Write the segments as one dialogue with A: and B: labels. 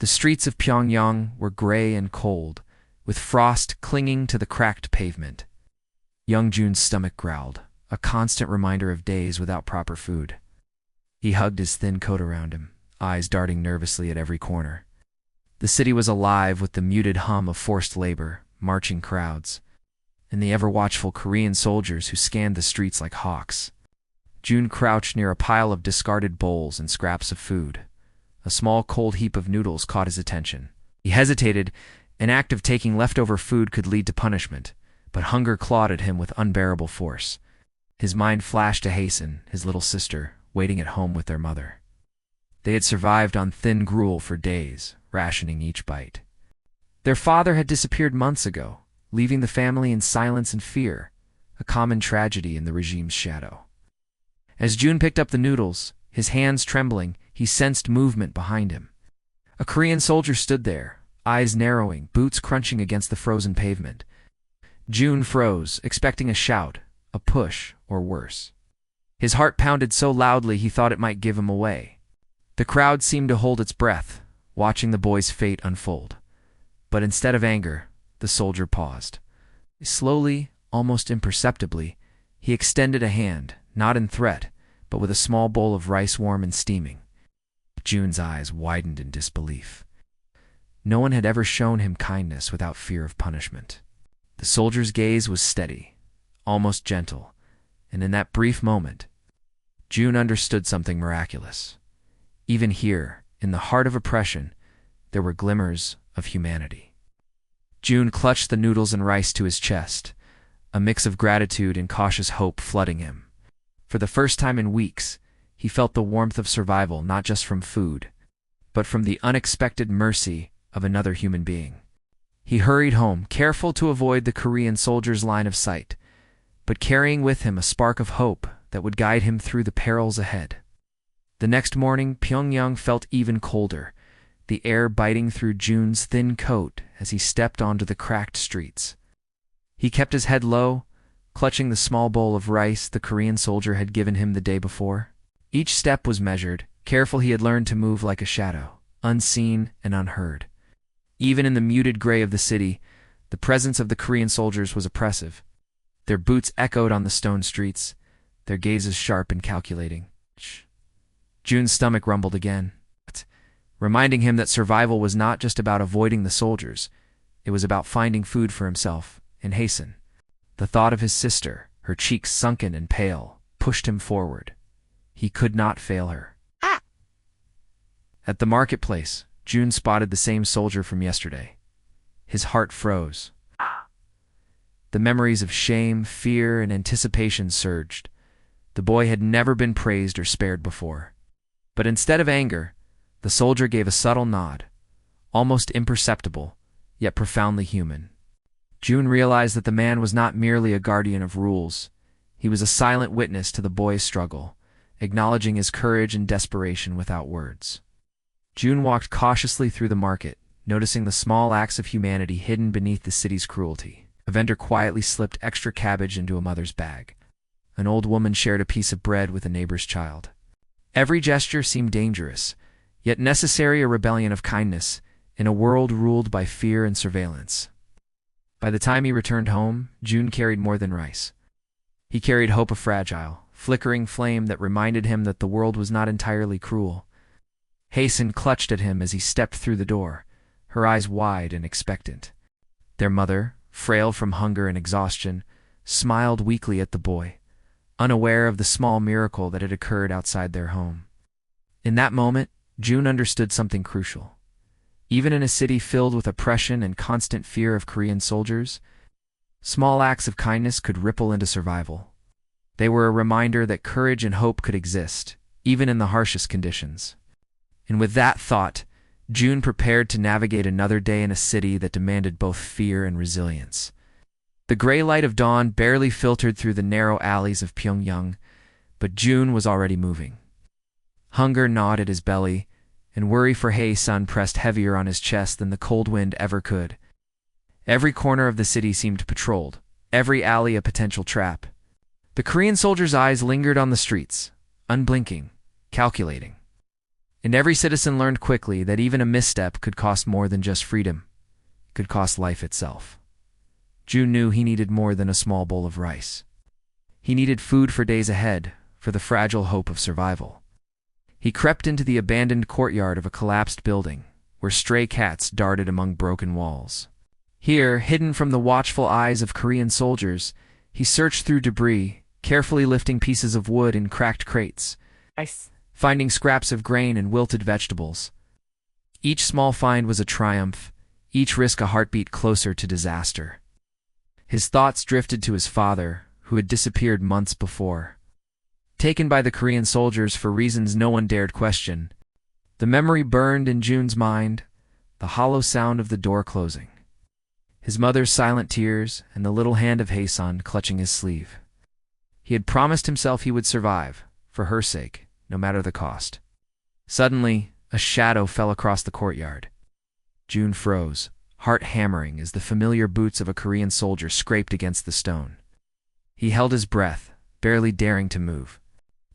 A: The streets of Pyongyang were gray and cold, with frost clinging to the cracked pavement. Young Jun's stomach growled, a constant reminder of days without proper food. He hugged his thin coat around him, eyes darting nervously at every corner. The city was alive with the muted hum of forced labor, marching crowds, and the ever-watchful Korean soldiers who scanned the streets like hawks. Jun crouched near a pile of discarded bowls and scraps of food. A small cold heap of noodles caught his attention. He hesitated. An act of taking leftover food could lead to punishment, but hunger clawed at him with unbearable force. His mind flashed to Hasten, his little sister, waiting at home with their mother. They had survived on thin gruel for days, rationing each bite. Their father had disappeared months ago, leaving the family in silence and fear, a common tragedy in the regime's shadow. As Jun picked up the noodles, his hands trembling, he sensed movement behind him. A Korean soldier stood there, eyes narrowing, boots crunching against the frozen pavement. Jun froze, expecting a shout, a push, or worse. His heart pounded so loudly he thought it might give him away. The crowd seemed to hold its breath, watching the boy's fate unfold. But instead of anger, the soldier paused. Slowly, almost imperceptibly, he extended a hand, not in threat, but with a small bowl of rice warm and steaming. Jun's eyes widened in disbelief. No one had ever shown him kindness without fear of punishment. The soldier's gaze was steady, almost gentle, and in that brief moment, Jun understood something miraculous. Even here, in the heart of oppression, there were glimmers of humanity. Jun clutched the noodles and rice to his chest, a mix of gratitude and cautious hope flooding him. For the first time in weeks, he felt the warmth of survival not just from food, but from the unexpected mercy of another human being. He hurried home, careful to avoid the Korean soldier's line of sight, but carrying with him a spark of hope that would guide him through the perils ahead. The next morning, Pyongyang felt even colder, the air biting through Jun's thin coat as he stepped onto the cracked streets. He kept his head low, clutching the small bowl of rice the Korean soldier had given him the day before. Each step was measured, careful. He had learned to move like a shadow, unseen and unheard. Even in the muted gray of the city, the presence of the Korean soldiers was oppressive. Their boots echoed on the stone streets, their gazes sharp and calculating. Jun's stomach rumbled again, reminding him that survival was not just about avoiding the soldiers, it was about finding food for himself and Hasten. The thought of his sister, her cheeks sunken and pale, pushed him forward. He could not fail her. At the marketplace, Jun spotted the same soldier from yesterday. His heart froze. The memories of shame, fear, and anticipation surged. The boy had never been praised or spared before. But instead of anger, the soldier gave a subtle nod, almost imperceptible, yet profoundly human. Jun realized that the man was not merely a guardian of rules. He was a silent witness to the boy's struggle, acknowledging his courage and desperation without words. Jun walked cautiously through the market, noticing the small acts of humanity hidden beneath the city's cruelty. A vendor quietly slipped extra cabbage into a mother's bag. An old woman shared a piece of bread with a neighbor's child. Every gesture seemed dangerous, yet necessary, a rebellion of kindness in a world ruled by fear and surveillance. By the time he returned home, Jun carried more than rice. He carried hope, a fragile, flickering flame that reminded him that the world was not entirely cruel. Hasten clutched at him as he stepped through the door, her eyes wide and expectant. Their mother, frail from hunger and exhaustion, smiled weakly at the boy, unaware of the small miracle that had occurred outside their home. In that moment, Jun understood something crucial. Even in a city filled with oppression and constant fear of Korean soldiers, small acts of kindness could ripple into survival. They were a reminder that courage and hope could exist, even in the harshest conditions. And with that thought, Jun prepared to navigate another day in a city that demanded both fear and resilience. The gray light of dawn barely filtered through the narrow alleys of Pyongyang, but Jun was already moving. Hunger gnawed at his belly, and worry for Hae-sun pressed heavier on his chest than the cold wind ever could. Every corner of the city seemed patrolled, every alley a potential trap. The Korean soldier's eyes lingered on the streets, unblinking, calculating. And every citizen learned quickly that even a misstep could cost more than just freedom. It could cost life itself. June knew he needed more than a small bowl of rice. He needed food for days ahead, for the fragile hope of survival. He crept into the abandoned courtyard of a collapsed building, where stray cats darted among broken walls. Here, hidden from the watchful eyes of Korean soldiers, he searched through debris, carefully lifting pieces of wood and cracked crates, finding scraps of grain and wilted vegetables. Each small find was a triumph, each risk a heartbeat closer to disaster. His thoughts drifted to his father, who had disappeared months before. Taken by the Korean soldiers for reasons no one dared question, the memory burned in June's mind, the hollow sound of the door closing, his mother's silent tears, and the little hand of Hae-san clutching his sleeve. He had promised himself he would survive, for her sake, no matter the cost. Suddenly, a shadow fell across the courtyard. June froze, heart hammering as the familiar boots of a Korean soldier scraped against the stone. He held his breath, barely daring to move.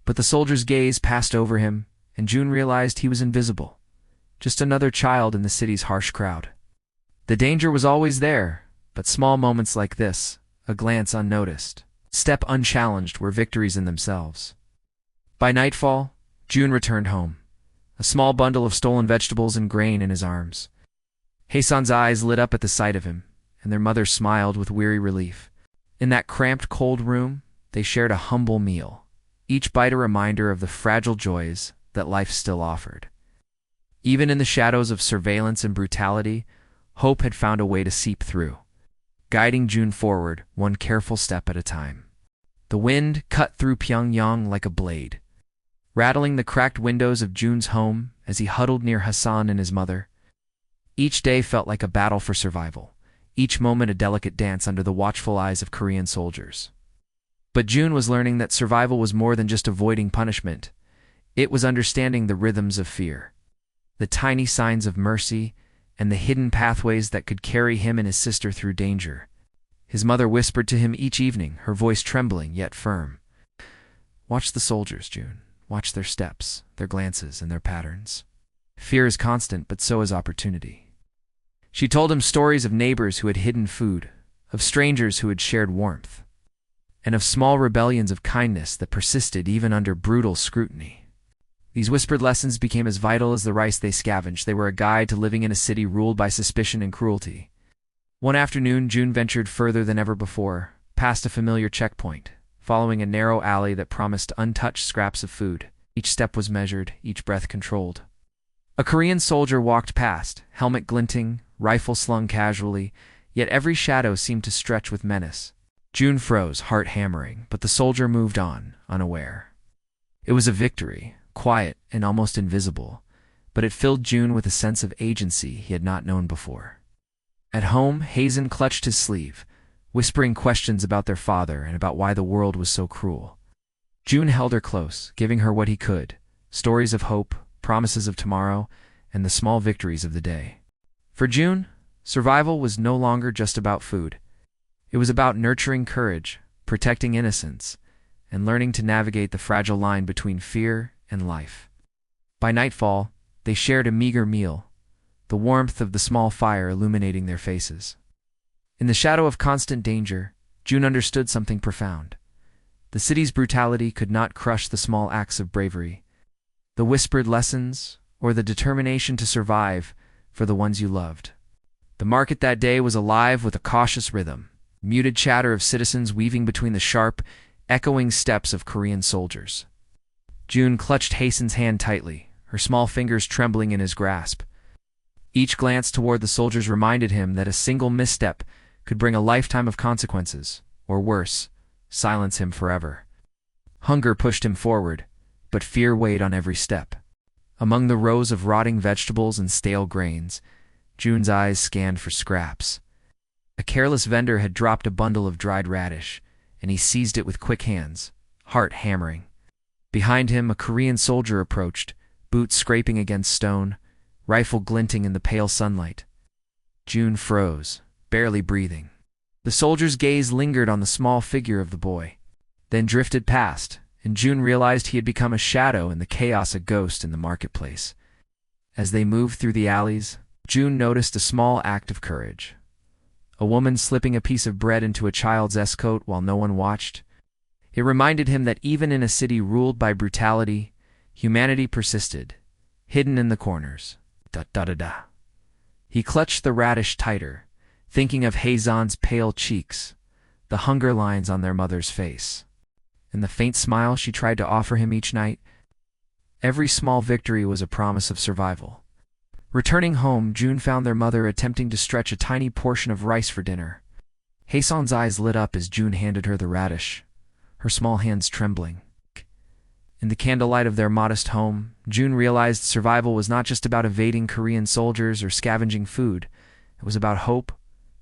A: But the soldier's gaze passed over him, and June realized he was invisible, just another child in the city's harsh crowd. The danger was always there, but small moments like this, a glance unnoticed, step unchallenged, were victories in themselves. By nightfall, June returned home, a small bundle of stolen vegetables and grain in his arms. Hae-san's eyes lit up at the sight of him, and their mother smiled with weary relief. In that cramped, cold room, they shared a humble meal, each bite a reminder of the fragile joys that life still offered. Even in the shadows of surveillance and brutality, hope had found a way to seep through, guiding June forward, one careful step at a time. The wind cut through Pyongyang like a blade, rattling the cracked windows of June's home as he huddled near Hassan and his mother. Each day felt like a battle for survival, each moment a delicate dance under the watchful eyes of Korean soldiers. But June was learning that survival was more than just avoiding punishment. It was understanding the rhythms of fear, the tiny signs of mercy, and the hidden pathways that could carry him and his sister through danger. His mother whispered to him each evening, her voice trembling yet firm. "Watch the soldiers, June. Watch their steps, their glances, and their patterns. Fear is constant, but so is opportunity." She told him stories of neighbors who had hidden food, of strangers who had shared warmth, and of small rebellions of kindness that persisted even under brutal scrutiny. These whispered lessons became as vital as the rice they scavenged. They were a guide to living in a city ruled by suspicion and cruelty. One afternoon, June ventured further than ever before, past a familiar checkpoint, following a narrow alley that promised untouched scraps of food. Each step was measured, each breath controlled. A Korean soldier walked past, helmet glinting, rifle slung casually, yet every shadow seemed to stretch with menace. June froze, heart hammering, but the soldier moved on, unaware. It was a victory, quiet and almost invisible, but it filled June with a sense of agency he had not known before. At home, Hazen clutched his sleeve, whispering questions about their father and about why the world was so cruel. June held her close, giving her what he could, stories of hope, promises of tomorrow, and the small victories of the day. For June, survival was no longer just about food. It was about nurturing courage, protecting innocence, and learning to navigate the fragile line between fear and life. By nightfall, they shared a meager meal, the warmth of the small fire illuminating their faces. In the shadow of constant danger, June understood something profound. The city's brutality could not crush the small acts of bravery, the whispered lessons, or the determination to survive for the ones you loved. The market that day was alive with a cautious rhythm, muted chatter of citizens weaving between the sharp, echoing steps of Korean soldiers. June clutched Hasten's hand tightly, her small fingers trembling in his grasp. Each glance toward the soldiers reminded him that a single misstep could bring a lifetime of consequences, or worse, silence him forever. Hunger pushed him forward, but fear weighed on every step. Among the rows of rotting vegetables and stale grains, June's eyes scanned for scraps. A careless vendor had dropped a bundle of dried radish, and he seized it with quick hands, heart hammering. Behind him, a Korean soldier approached, boots scraping against stone, rifle glinting in the pale sunlight. June froze, barely breathing. The soldier's gaze lingered on the small figure of the boy, then drifted past, and June realized he had become a shadow in the chaos, a ghost in the marketplace. As they moved through the alleys, June noticed a small act of courage. A woman slipping a piece of bread into a child's S-coat while no one watched. It reminded him that even in a city ruled by brutality, humanity persisted, hidden in the corners. Da-da-da-da. He clutched the radish tighter, thinking of Hazan's pale cheeks, the hunger lines on their mother's face, and the faint smile she tried to offer him each night. Every small victory was a promise of survival. Returning home, June found their mother attempting to stretch a tiny portion of rice for dinner. Hasan's eyes lit up as June handed her the radish, her small hands trembling. In the candlelight of their modest home, June realized survival was not just about evading Korean soldiers or scavenging food. It was about hope,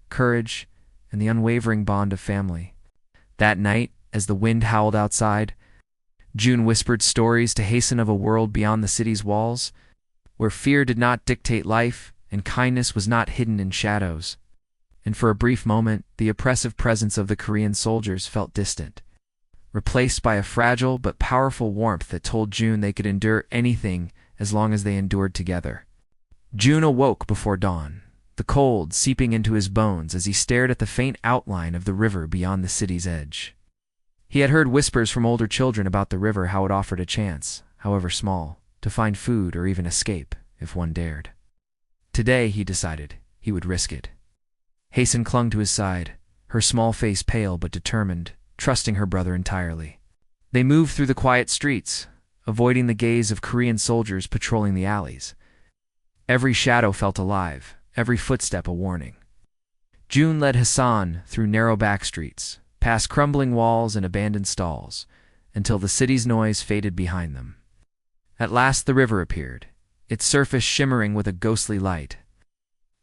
A: courage, and the unwavering bond of family. That night, as the wind howled outside, June whispered stories to Hasan of a world beyond the city's walls, where fear did not dictate life and kindness was not hidden in shadows. And for a brief moment, the oppressive presence of the Korean soldiers felt distant, replaced by a fragile but powerful warmth that told June they could endure anything as long as they endured together. June awoke before dawn, the cold seeping into his bones as he stared at the faint outline of the river beyond the city's edge. He had heard whispers from older children about the river, how it offered a chance, however small, to find food or even escape, if one dared. Today, he decided, he would risk it. Hasan clung to his side, her small face pale but determined, trusting her brother entirely. They moved through the quiet streets, avoiding the gaze of Korean soldiers patrolling the alleys. Every shadow felt alive, every footstep a warning. June led Hasan through narrow back streets, past crumbling walls and abandoned stalls, until the city's noise faded behind them. At last the river appeared, its surface shimmering with a ghostly light.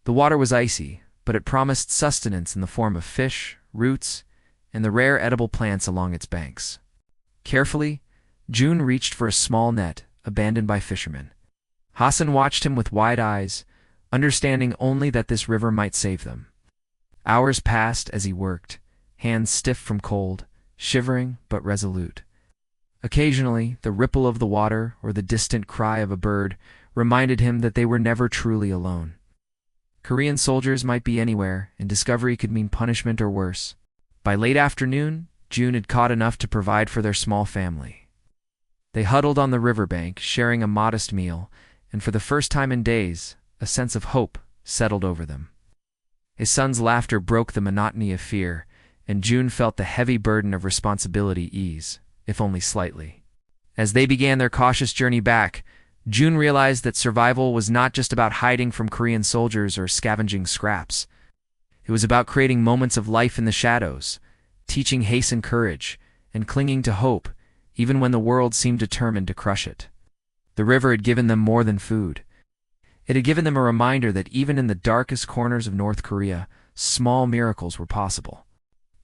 A: The water was icy, but it promised sustenance in the form of fish, roots, and the rare edible plants along its banks. Carefully, June reached for a small net, abandoned by fishermen. Hasan watched him with wide eyes, understanding only that this river might save them. Hours passed as he worked, hands stiff from cold, shivering but resolute. Occasionally, the ripple of the water or the distant cry of a bird reminded him that they were never truly alone. Korean soldiers might be anywhere, and discovery could mean punishment or worse. By late afternoon, June had caught enough to provide for their small family. They huddled on the riverbank, sharing a modest meal, and for the first time in days, a sense of hope settled over them. His son's laughter broke the monotony of fear, and June felt the heavy burden of responsibility ease, if only slightly. As they began their cautious journey back, June realized that survival was not just about hiding from Korean soldiers or scavenging scraps. It was about creating moments of life in the shadows, teaching Hasan courage, and clinging to hope, even when the world seemed determined to crush it. The river had given them more than food. It had given them a reminder that even in the darkest corners of North Korea, small miracles were possible.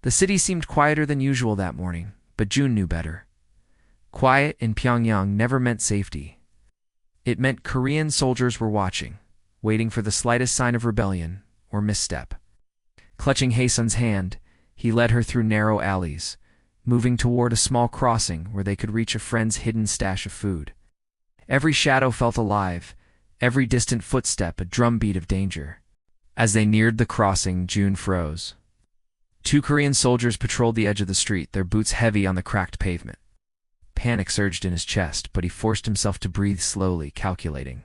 A: The city seemed quieter than usual that morning, but June knew better. Quiet in Pyongyang never meant safety. It meant Korean soldiers were watching, waiting for the slightest sign of rebellion or misstep. Clutching Hasan's hand, he led her through narrow alleys, moving toward a small crossing where they could reach a friend's hidden stash of food. Every shadow felt alive, every distant footstep a drumbeat of danger. As they neared the crossing, June froze. 2 Korean soldiers patrolled the edge of the street, their boots heavy on the cracked pavement. Panic surged in his chest, but he forced himself to breathe slowly, calculating.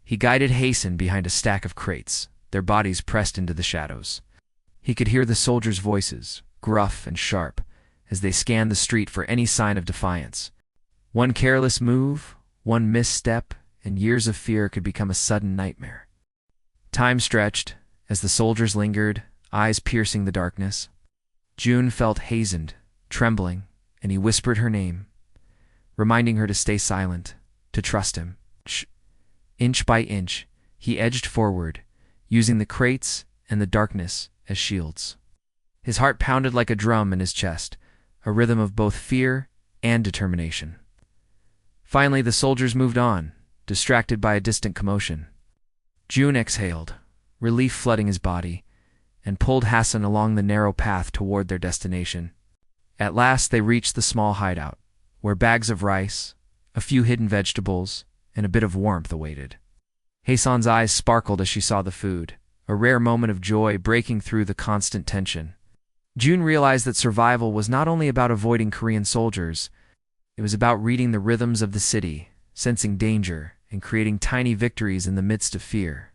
A: He guided Hasan behind a stack of crates, their bodies pressed into the shadows. He could hear the soldiers' voices, gruff and sharp, as they scanned the street for any sign of defiance. One careless move, one misstep, and years of fear could become a sudden nightmare. Time stretched, as the soldiers lingered, eyes piercing the darkness. June felt hazened, trembling, and he whispered her name, reminding her to stay silent, to trust him. Inch by inch, he edged forward, using the crates and the darkness as shields. His heart pounded like a drum in his chest, a rhythm of both fear and determination. Finally, the soldiers moved on, distracted by a distant commotion. June exhaled, relief flooding his body, and pulled Hasan along the narrow path toward their destination. At last they reached the small hideout, where bags of rice, a few hidden vegetables, and a bit of warmth awaited. Hassan's eyes sparkled as she saw the food, a rare moment of joy breaking through the constant tension. June realized that survival was not only about avoiding Korean soldiers, it was about reading the rhythms of the city, sensing danger, and creating tiny victories in the midst of fear.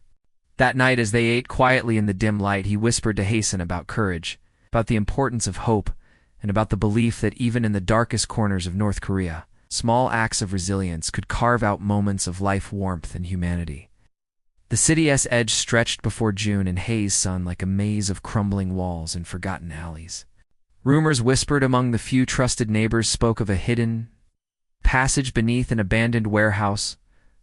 A: That night, as they ate quietly in the dim light, he whispered to Hassan about courage, about the importance of hope, and about the belief that even in the darkest corners of North Korea, small acts of resilience could carve out moments of life warmth and humanity. The city's edge stretched before June and Hayes' son like a maze of crumbling walls and forgotten alleys. Rumors whispered among the few trusted neighbors spoke of a hidden passage beneath an abandoned warehouse,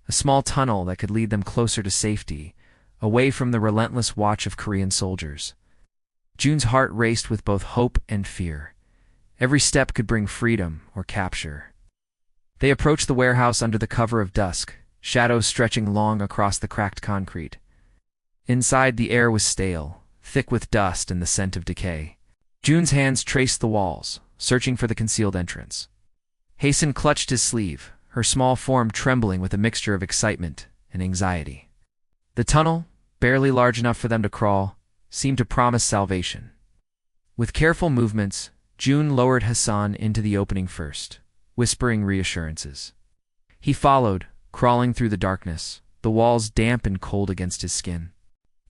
A: a small tunnel that could lead them closer to safety, away from the relentless watch of Korean soldiers. June's heart raced with both hope and fear. Every step could bring freedom or capture. They approached the warehouse under the cover of dusk, shadows stretching long across the cracked concrete. Inside, the air was stale, thick with dust and the scent of decay. June's hands traced the walls, searching for the concealed entrance. Hassan clutched his sleeve, her small form trembling with a mixture of excitement and anxiety. The tunnel, barely large enough for them to crawl, seemed to promise salvation. With careful movements, June lowered Hassan into the opening first, whispering reassurances. He followed, crawling through the darkness, the walls damp and cold against his skin.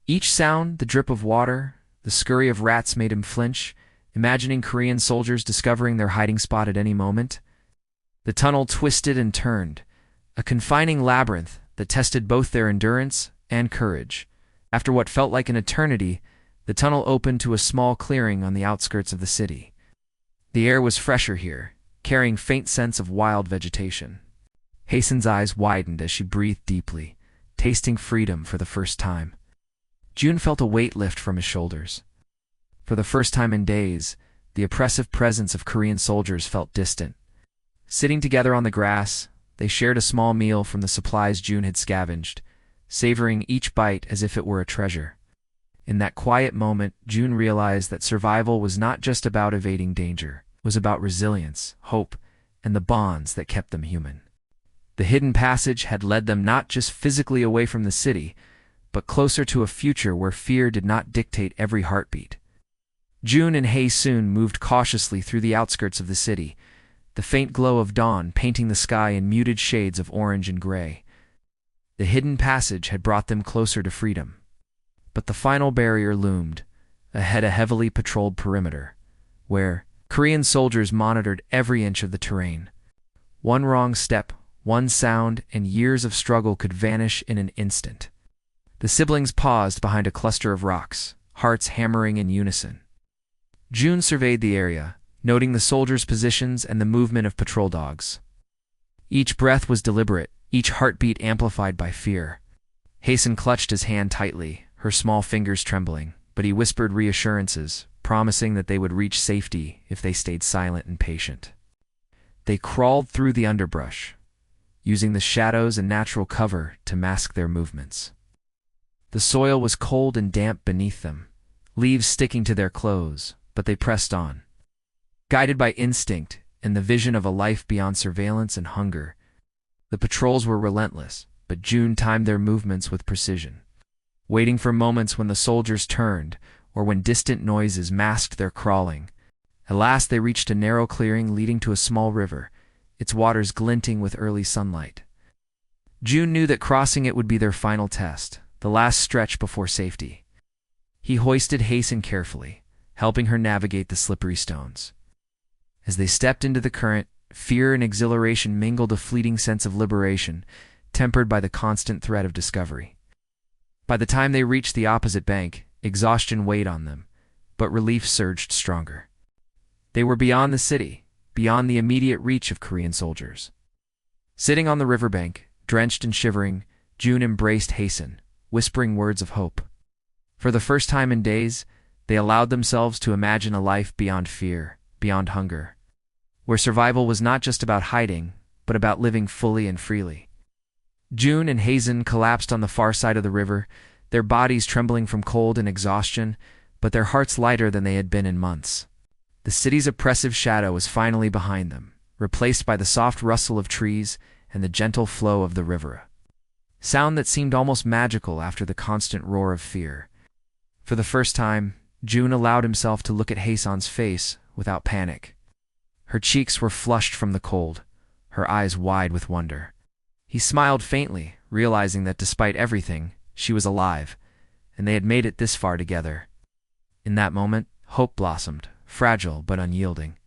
A: Each sound, the drip of water, the scurry of rats made him flinch, imagining Korean soldiers discovering their hiding spot at any moment. The tunnel twisted and turned, a confining labyrinth that tested both their endurance and courage. After what felt like an eternity, the tunnel opened to a small clearing on the outskirts of the city. The air was fresher here, carrying faint scents of wild vegetation. Hassan's eyes widened as she breathed deeply, tasting freedom for the first time. June felt a weight lift from his shoulders. For the first time in days, the oppressive presence of Korean soldiers felt distant. Sitting together on the grass, they shared a small meal from the supplies June had scavenged, savoring each bite as if it were a treasure. In that quiet moment, June realized that survival was not just about evading danger, it was about resilience, hope, and the bonds that kept them human. The hidden passage had led them not just physically away from the city, but closer to a future where fear did not dictate every heartbeat. June and Hae soon moved cautiously through the outskirts of the city, the faint glow of dawn painting the sky in muted shades of orange and gray. The hidden passage had brought them closer to freedom. But the final barrier loomed, ahead a heavily patrolled perimeter, where Korean soldiers monitored every inch of the terrain. One wrong step, one sound, and years of struggle could vanish in an instant. The siblings paused behind a cluster of rocks, hearts hammering in unison. June surveyed the area, noting the soldiers' positions and the movement of patrol dogs. Each breath was deliberate, each heartbeat amplified by fear. Hassan clutched his hand tightly, her small fingers trembling, but he whispered reassurances, promising that they would reach safety if they stayed silent and patient. They crawled through the underbrush, using the shadows and natural cover to mask their movements. The soil was cold and damp beneath them, leaves sticking to their clothes, but they pressed on. Guided by instinct and the vision of a life beyond surveillance and hunger, the patrols were relentless, but June timed their movements with precision. Waiting for moments when the soldiers turned, or when distant noises masked their crawling. At last they reached a narrow clearing leading to a small river, its waters glinting with early sunlight. June knew that crossing it would be their final test, the last stretch before safety. He hoisted Hassan carefully, helping her navigate the slippery stones. As they stepped into the current, fear and exhilaration mingled, a fleeting sense of liberation, tempered by the constant threat of discovery. By the time they reached the opposite bank, exhaustion weighed on them, but relief surged stronger. They were beyond the city, beyond the immediate reach of Korean soldiers. Sitting on the riverbank, drenched and shivering, June embraced Hassan, whispering words of hope. For the first time in days, they allowed themselves to imagine a life beyond fear, beyond hunger, where survival was not just about hiding, but about living fully and freely. June and Hassan collapsed on the far side of the river, their bodies trembling from cold and exhaustion, but their hearts lighter than they had been in months. The city's oppressive shadow was finally behind them, replaced by the soft rustle of trees and the gentle flow of the river. sound that seemed almost magical after the constant roar of fear. For the first time, June allowed himself to look at Hason's face without panic. Her cheeks were flushed from the cold, her eyes wide with wonder. He smiled faintly, realizing that despite everything, she was alive, and they had made it this far together. In that moment, hope blossomed, fragile but unyielding.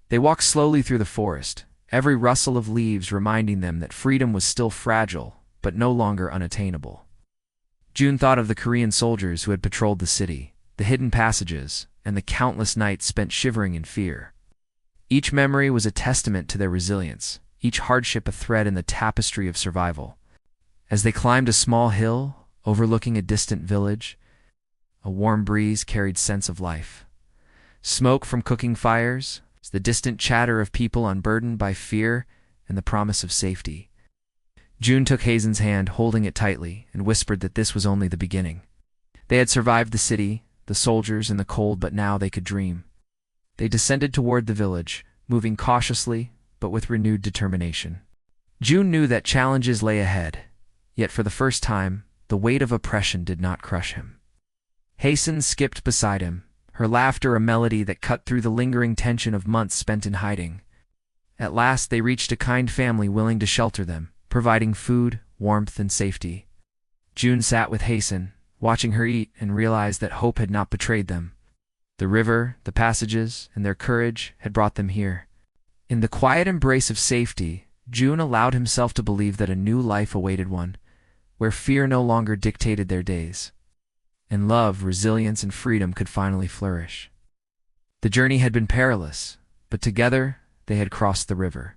A: They walked slowly through the forest, every rustle of leaves reminding them that freedom was still fragile, but no longer unattainable. June thought of the Korean soldiers who had patrolled the city, the hidden passages, and the countless nights spent shivering in fear. Each memory was a testament to their resilience, each hardship a thread in the tapestry of survival. As they climbed a small hill, overlooking a distant village, a warm breeze carried sense of life. Smoke from cooking fires, the distant chatter of people unburdened by fear, and the promise of safety. June took Hazen's hand, holding it tightly, and whispered that this was only the beginning. They had survived the city, the soldiers, and the cold, but now they could dream. They descended toward the village, moving cautiously, but with renewed determination. June knew that challenges lay ahead, yet for the first time, the weight of oppression did not crush him. Hazen skipped beside him, her laughter a melody that cut through the lingering tension of months spent in hiding. At last they reached a kind family willing to shelter them, providing food, warmth, and safety. June sat with Hazen, watching her eat, and realized that hope had not betrayed them. The river, the passages, and their courage had brought them here. In the quiet embrace of safety, June allowed himself to believe that a new life awaited one, where fear no longer dictated their days, and love, resilience, and freedom could finally flourish. The journey had been perilous, but together they had crossed the river,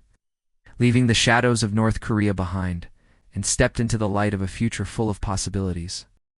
A: leaving the shadows of North Korea behind, and stepped into the light of a future full of possibilities.